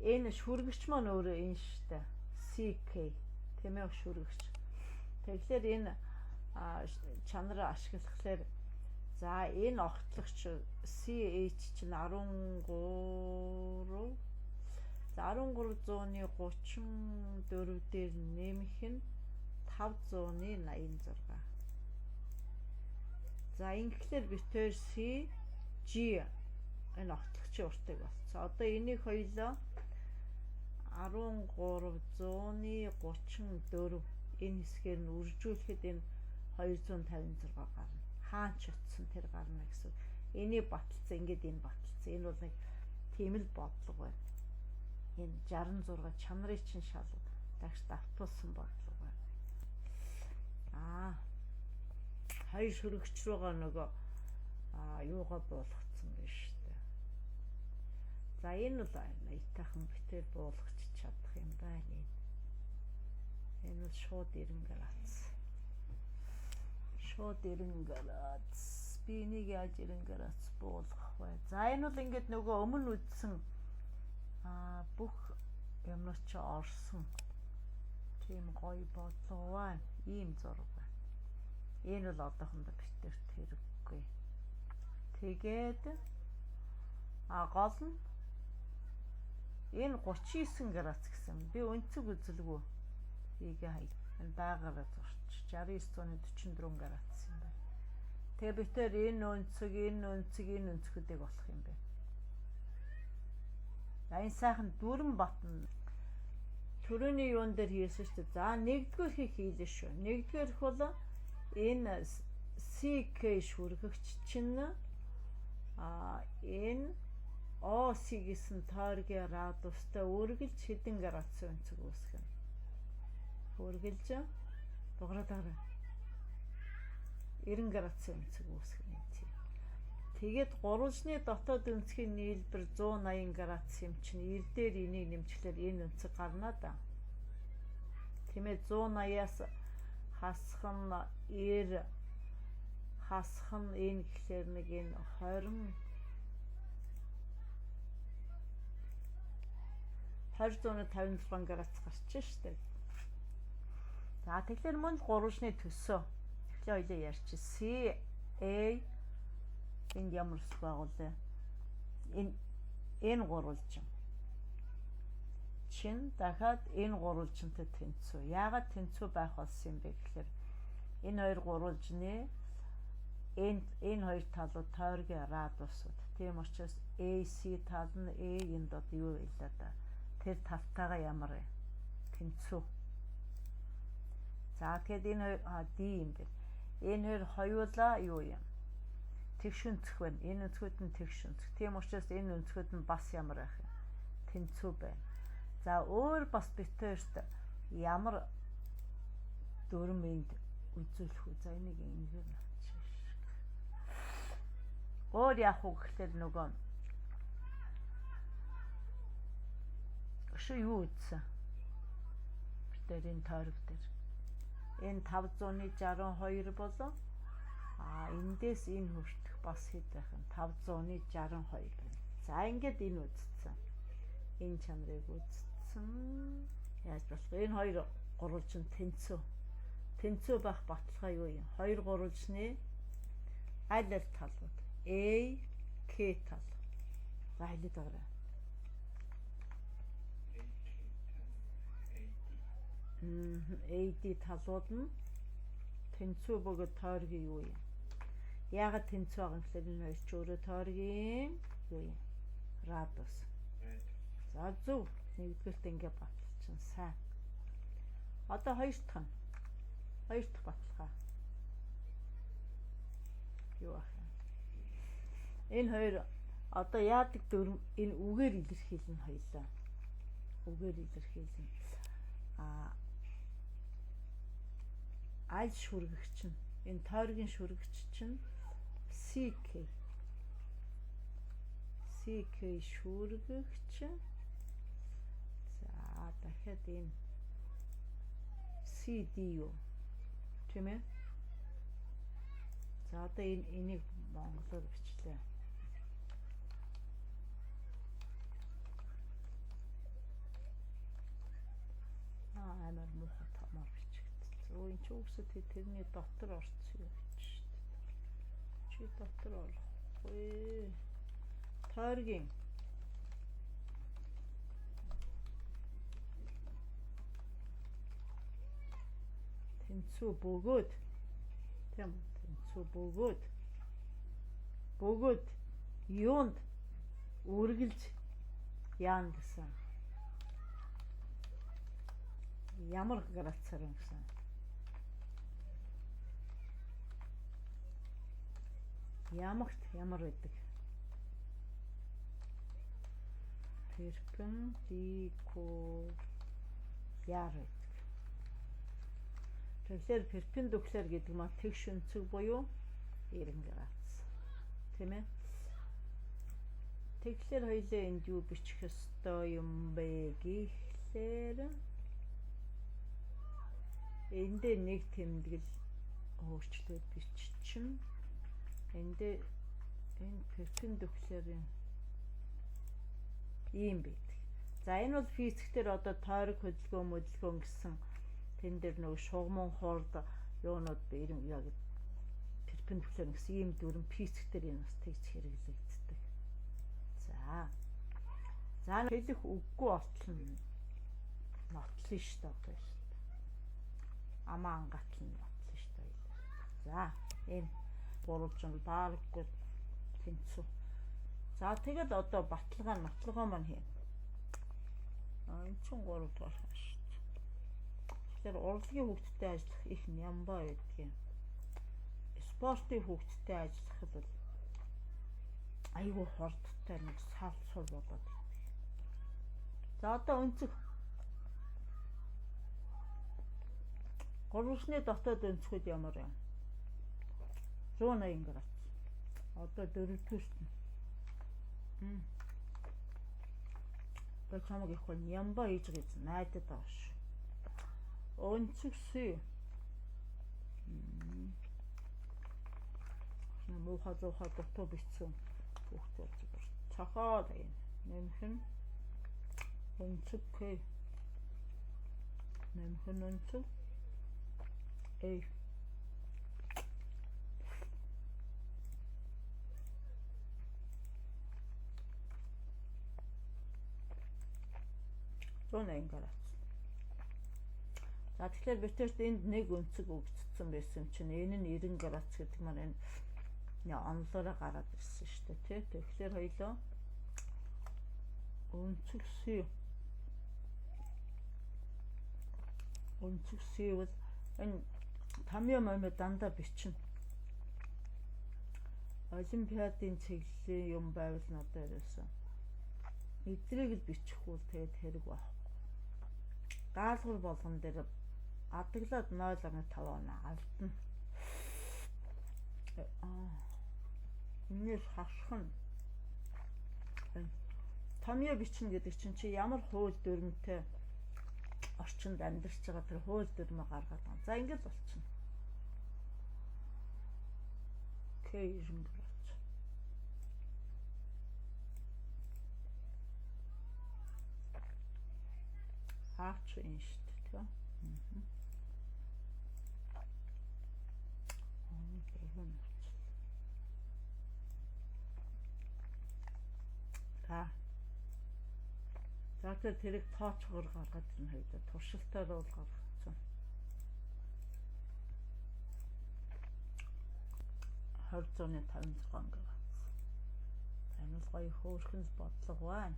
Энэ шүргэгч маань өөрөө энэ штэ. CK тийм ээ шүргэгч. Тэгэхээр энэ чанараа ашиглахлаар за энэ огтлогч CH чинь 13 за 1334 дээр нэмэх нь 586. За ингэхлээр битээр CG энэ огтлогчийн уртыг болцсон. Одоо энийг хоёулаа 1334 энэ хэсгээр нь үржүүлэхэд энэ 256 гарна. Хаан ч утсан тэр гарна гэсэн. Энийг баталсан, ингээд энэ баталсан. Энэ бол нэг тийм л бодлого байна. Энэ 66 чанарын чинь шалгал дагш давтуулсан бодлого байна. Хоёр шүргэгч рүүгээ нөгөө юугаа буулгацсан байна шүү дээ. За энэ бол аятайхан битээр буулгаж чадах юм байна. Энэ бол шууд 90 градус. Шууд 90 градус. Би энийг яаж 90 градус буулгах вэ? За энэ бол ингээд нөгөө өмнө үдсэн бүх юмнууд чи орсон. Тийм гоё бодлого байна. Ийм зураг байна. Энэ бол одоохондоо битэрт хэрэггүй. Тэгээд гол нь энэ 39 градус гэсэн. Би өнцөг үзэлгүй. Ийгээ хай. Энэ байгаараа зурч 6944 градус юм байна. Тэгээ битэр энэ өнцгүүдийг болох юм байна. Энэ сайхан дүрэн батна. Төрөний юун дээр хийсэн шүү дээ. За нэгдүгээр хийлээ шүү. Нэгдүгээрх бол энэ CK шүргэгч чинь энэ OC гэсэн тойргийн радиустай үргэлж хэдэн градус өнцөг үүсгэнэ. Үргэлж дугаараа 90 градус өнцөг үүсгэнэ. Тэгээд гурвалжны дотоод өнцгийн нийлбэр 180 градус юм чинь эр дээр энийг нэмчихлээр энэ өнцөг гарна да. Тиймээ 180-аас хасах нь 90 хасах нь энэ гэхлээр нэг энэ 20-156 градус гарч штэ. За тэгэхээр мөн гурвалжны төсөө эхлээ хоёлаа ярьчих. CA энд ямар ус байгуулъя? Энэ гурвалжин чин дахиад энэ гурвалжинтай тэнцүү. Яагаад тэнцүү байх болсон юм бэ гэхээр энэ хоёр гурвалжны энэ хоёр талууд тойргийн радиусууд. Тийм учраас AC тал нь энд одоо юу вэ да? Тэр талтайгаа ямар вэ? Тэнцүү. За тэгэхэд энэ хоёр D юм бэ. Энэ хоёр хоёулаа юу юм? Тэгш өнцөх байна. Энэ өнцгүүд нь тэгш өнцөх. Тийм учраас энэ өнцгүүд нь бас ямар байх юм? Тэнцүү байна. За өөр бас битээрт ямар дүрм энд үзүүлэх үү? За энийг ингээр навчих. Өөр яах вэ гэхээр нөгөө юу үзсэн? Битээр энэ тойрог дээр. Энэ 562 болоо эндээс энэ хүртэх бас хэд байх юм 562 байна. За ингээд энэ үзсэн. Энэ чанарыг үзсэн. Яаж болох вэ? Энэ хоёр гурвалжин тэнцүү. Тэнцүү байх баталгаа юу юм? Хоёр гурвалжны аль аль талууд? A, K тал. За хэлээд байгаа. AD талууд нь тэнцүү бөгөөд тойргийн юу юм? Яагаад тэнцүү байгаа юм гэхээр энэ хоёр ч өөрөө тойргийн юу юм? Радиус. За зөв. Нэгдүгээрт ингээ баталчин сайн. Одоо хоёр дахь баталгаа. Юу ах юм? Энэ хоёр одоо яадаг дүрм энэ үгээр илэрхийлнэ хоёлаа. Үгээр илэрхийлнэ. Аль шүргэгч нь энэ тойргийн шүргэгч чинь CK шүргэгч. За дахиад энэ CD юу тийм ээ. За одоо энийг монголоор бичлээ. мар бичигдсэн. Өө энэ ч үгсэд тэрний дотор орцсон юм чи шүү дээ. Чи дотор орохгүй. Тойргийн тэнцүү бөгөөд тийм тэнцүү бөгөөд юунд үргэлж яан гэсэн ямар градусаар юм гэсэн ямар байдаг перпендикуляр байдаг. Тэгэхээр перпендикуляр гэдэг маань тэгш өнцөг буюу 90 градус тийм ээ. Тэгэхээр хоёлаа энд юу бичих ёстой юм бэ гэхлээр энд нэг тэмдэглэл өөрчлөөд биччихэн. Энэ перпендикулярын ийм байдаг. За энэ бол физиктээр одоо тойрог хөдөлгөөн гэсэн тэн дээр нөгөө шугамн хуурд юунууд яг перпендикуляр гэсэн ийм дүрм физиктээр энэ бас тэгж хэрэглэгддэг. За хэлэх үггүй болтол нь нотлон шүү дээ одоо шүү дээ. Амаа ангатлан нотлон шүү дээ. За энэ гурван бааргүй тэнцүү. За тэгэл одоо нотлогоо маань хийн. Энэ ч 3 дугаар хааш. Тэгэхээр урлагийн хөвгттэй ажиллах их нямбаа байдгийн. Спортын хөвгттэй ажиллахад бол айгүй хордтой нэг сул болоод. За одоо өнцөг 3-ны дотоод өнцгүүд ямар юм? 180 градус. Одоо 4-т нь. Тэг чамаг их бол нямба хийж гэж найдад байгаа ш. Өнцөг сүй. Муухай дутуу бичсэн хүүхдүүд зүгээр. Цохоод юм. Нэмхэн өнцөг К. Нэмхэн өнцөг A. Зүүн градус. За тэгэхээр битэрт энд нэг өнцөг өгцсөн байсан чинь энэ нь 90 градус гэдэг маань энэ онлоороо гараад ирсэн шүү дээ тий. Тэгэхээр хоёлоо өнцөг С бол энэ тамиа дандаа бичнэ. Олимпиадын чиглэлийн юм байвал надад ирсэн. Эдрийг л бичихгүй тэгээд хэрэг байхгүй. Даалгавар болгон дээр адаглаад 0.5 оноо алдна. Энэс хашхан. Тамиа бичнэ гэдэг чинь чи ямар хууль дүрмтэй орчинд амьдарч байгаа тэр хууль дүрмээ гаргаад байна. За ингэж болчихно. К 90 градус. Хаач энэ шүү дээ тийм. За тэрийг тоочгоор гаргаад ирнэ хоёул туршилтаар бол гаргацсан. 2056 градус. Энэ бол гоё хөөрхөн бодлого байна.